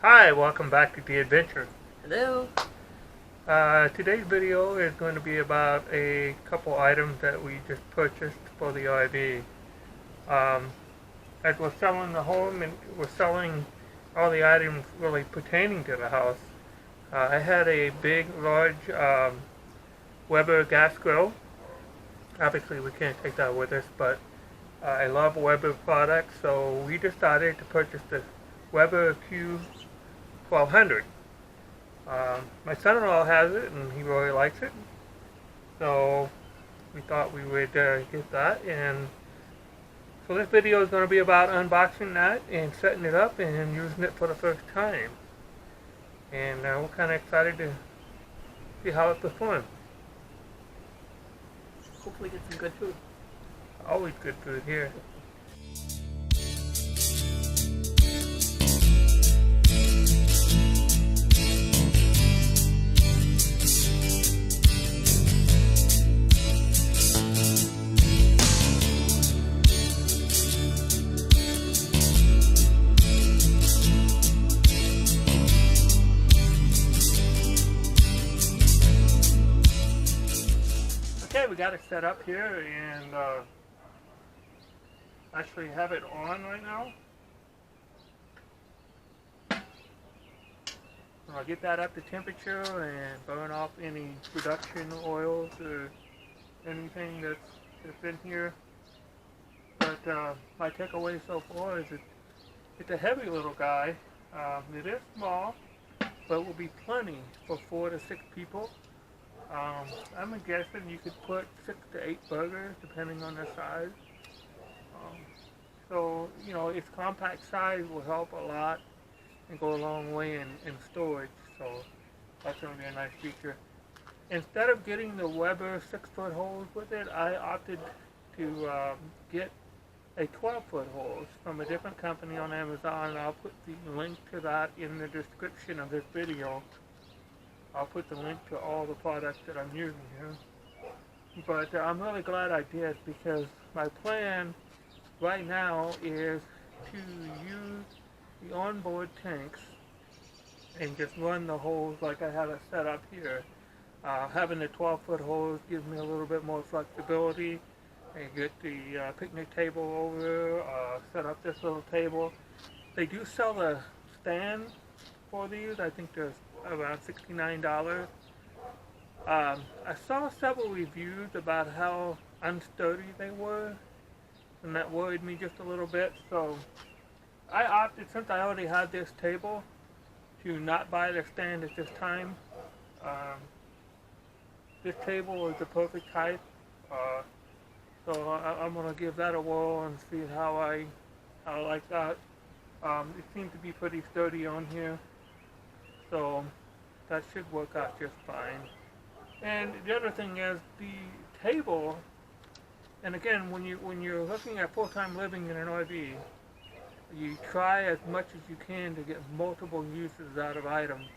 Hi, welcome back to The Adventure. Hello. Today's video is going to be about a couple items that we just purchased for the RV. As we're selling the home and we're selling all the items really pertaining to the house, I had a big, large Weber gas grill. Obviously, we can't take that with us, but I love Weber products, so we decided to purchase the Weber Q1200. My son-in-law has it, and he really likes it. So we thought we would get that. And so this video is going to be about unboxing that and setting it up and using it for the first time. And we're kind of excited to see how it performs. Hopefully get some good food. Always good food here. Okay, we got it set up here and actually have it on right now. I'll get that up to temperature and burn off any production oils or anything that's in here. But my takeaway so far is it's a heavy little guy. It is small, but will be plenty for 4 to 6 people. I'm guessing you could put 6 to 8 burgers depending on their size. So, you know, its compact size will help a lot and go a long way in storage. So that's going to be a nice feature. Instead of getting the Weber 6-foot hose with it, I opted to get a 12-foot hose from a different company on Amazon. I'll put the link to that in the description of this video. I'll put the link to all the products that I'm using here. But I'm really glad I did, because my plan right now is to use the onboard tanks and just run the hose like I have it set up here. Having the 12-foot hose gives me a little bit more flexibility and get the picnic table over, set up this little table. They do sell the stand for these. I think they're around $69. I saw several reviews about how unsturdy they were, and that worried me just a little bit. So I opted, since I already had this table, to not buy the stand at this time. This table is the perfect height, so I'm going to give that a whirl and see how I like that. It seems to be pretty sturdy on here, so that should work out just fine. And the other thing is the table. And again, when you're looking at full-time living in an RV, you try as much as you can to get multiple uses out of items.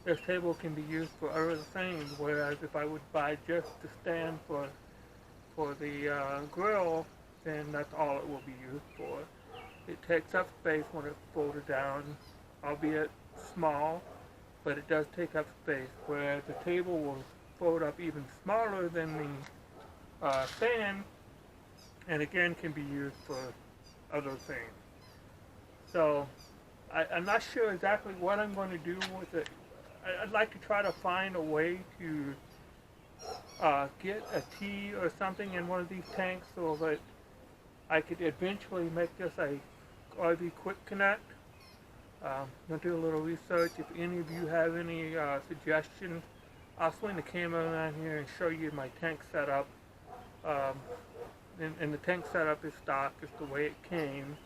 This table can be used for other things, whereas if I would buy just the stand for the grill, then that's all it will be used for. It takes up space when it's folded down, albeit small, but it does take up space, whereas the table will fold up even smaller than the stand, and again can be used for other things. So I'm not sure exactly what I'm going to do with it. I'd like to try to find a way to get a T or something in one of these tanks so that I could eventually make this a RV quick connect. I'm going to do a little research. If any of you have any suggestions, I'll swing the camera around here and show you my tank setup. And the tank setup is stock, just the way it came.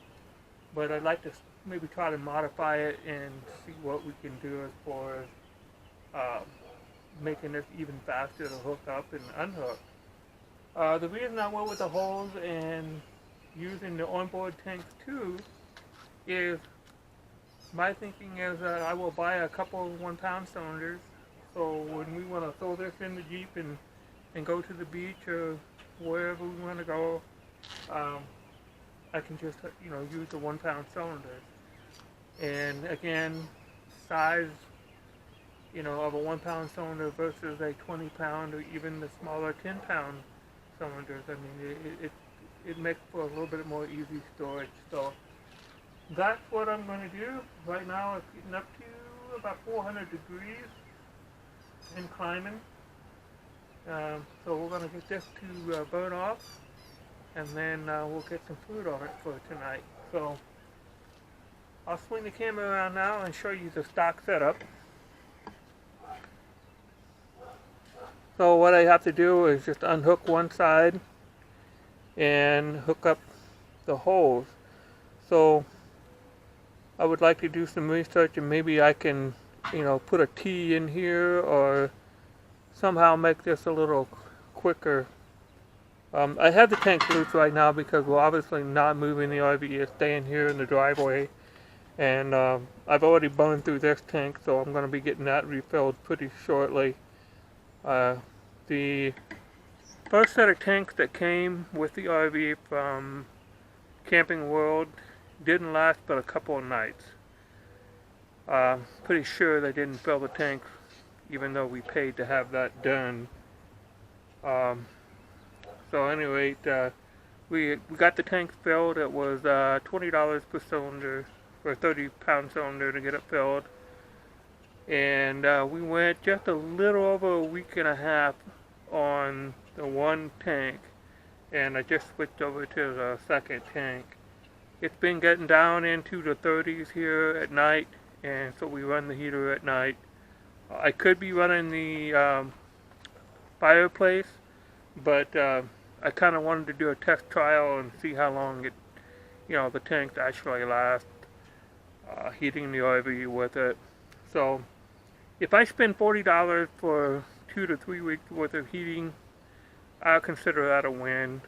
But I'd like to maybe try to modify it and see what we can do as far as making this even faster to hook up and unhook. The reason I went with the hose and using the onboard tanks too is my thinking is that I will buy a couple of 1-pound cylinders, so when we want to throw this in the Jeep and go to the beach or wherever we want to go, I can just, use the 1-pound cylinders. And again, size, you know, of a 1 pound cylinder versus a 20 pound or even the smaller 10 pound cylinders. I mean, it makes for a little bit more easy storage. So that's what I'm going to do. Right now it's getting up to about 400 degrees and climbing. So we're going to get this to burn off, and then we'll get some food on it for tonight. So I'll swing the camera around now and show you the stock setup. So what I have to do is just unhook one side and hook up the holes. So I would like to do some research, and maybe I can, you know, put a T in here or somehow make this a little quicker. I have the tank loose right now because we're obviously not moving the RV. It's staying here in the driveway. And I've already burned through this tank, so I'm going to be getting that refilled pretty shortly. The first set of tanks that came with the RV from Camping World didn't last but a couple of nights. Pretty sure they didn't fill the tank, even though we paid to have that done. So anyway, we got the tank filled. It was $20 per cylinder for a 30-pound cylinder to get it filled. And we went just a little over a week and a half on the one tank, and I just switched over to the second tank. It's been getting down into the 30s here at night, and so we run the heater at night. I could be running the fireplace, but I kind of wanted to do a test trial and see how long it, you know, the tanks actually last heating the RV with it. So if I spend $40 for 2 to 3 weeks worth of heating, I'll consider that a win.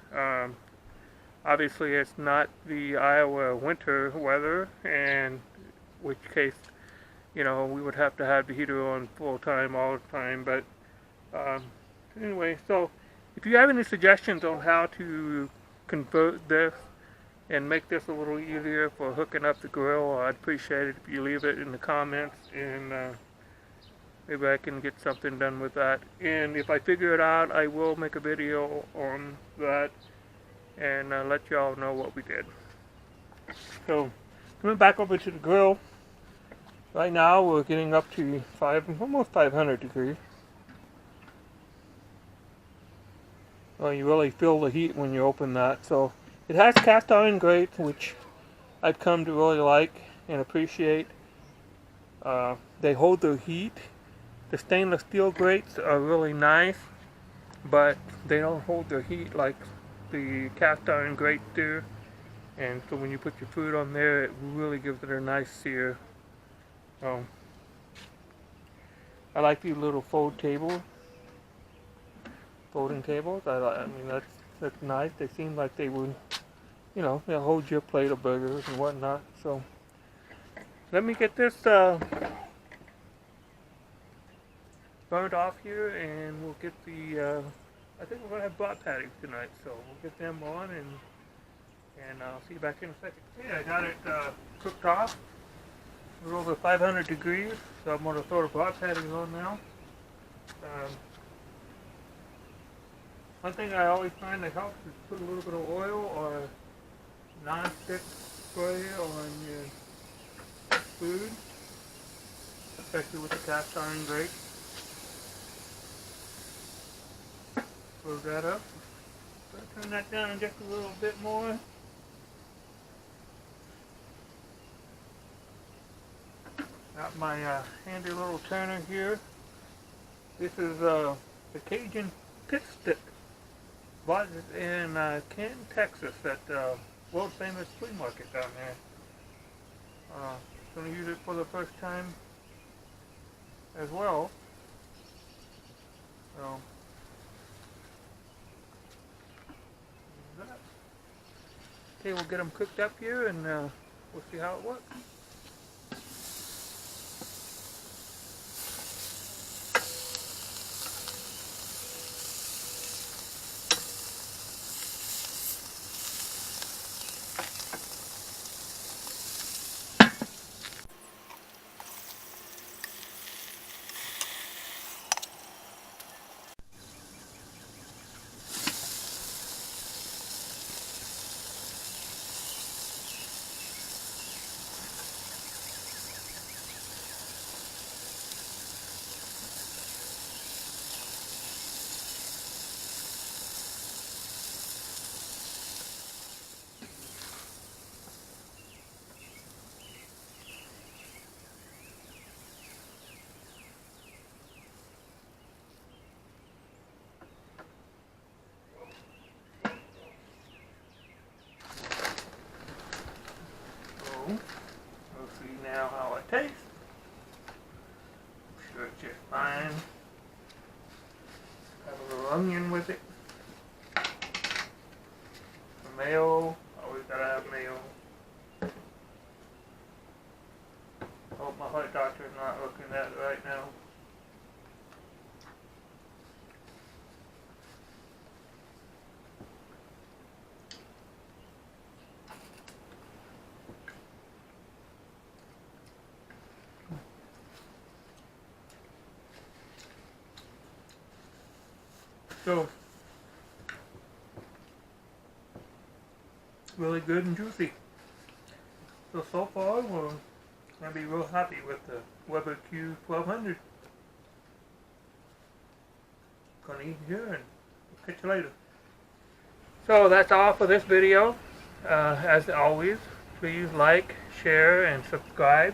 Obviously it's not the Iowa winter weather, in which case, you know, we would have to have the heater on full time all the time. But anyway, so if you have any suggestions on how to convert this and make this a little easier for hooking up the grill, I'd appreciate it if you leave it in the comments, and maybe I can get something done with that. And if I figure it out, I will make a video on that and let y'all know what we did. So coming back over to the grill, right now we're getting up to almost 500 degrees. Well, you really feel the heat when you open that. So it has cast iron grates, which I've come to really like and appreciate. They hold their heat. The stainless steel grates are really nice, but they don't hold their heat like the cast iron grates do. And so when you put your food on there, it really gives it a nice sear. I like these little folding tables. I mean, that's nice. They seem like they would, you know, they'll hold your plate of burgers and whatnot. So let me get this burned off here, and we'll get the I think we're gonna have brat patties tonight, so we'll get them on, and I'll see you back in a second. Okay, I got it cooked off. We're over 500 degrees, so I'm gonna throw the brat patties on now. One thing I always find that helps is put a little bit of oil or non-stick spray on your food, especially with the cast iron grate. Close that up. Turn that down just a little bit more. Got my handy little turner here. This is the Cajun pit stick. Bought it in Canton, Texas at the world famous flea market down there. Going to use it for the first time as well. So, okay, we'll get them cooked up here, and we'll see how it works. onion with it. Some mayo. Always gotta have mayo. Hope my heart doctor's not looking at it right now. So, really good and juicy. So far, we're going to be real happy with the Weber Q1200. Gonna eat here and catch you later. So that's all for this video. As always, please like, share, and subscribe.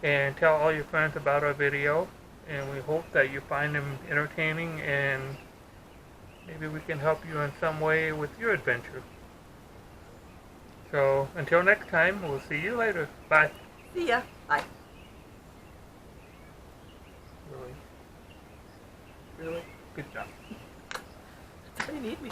And tell all your friends about our video. And we hope that you find them entertaining and maybe we can help you in some way with your adventure. So, until next time, we'll see you later. Bye. See ya. Bye. Really? Really? Good job. You need me.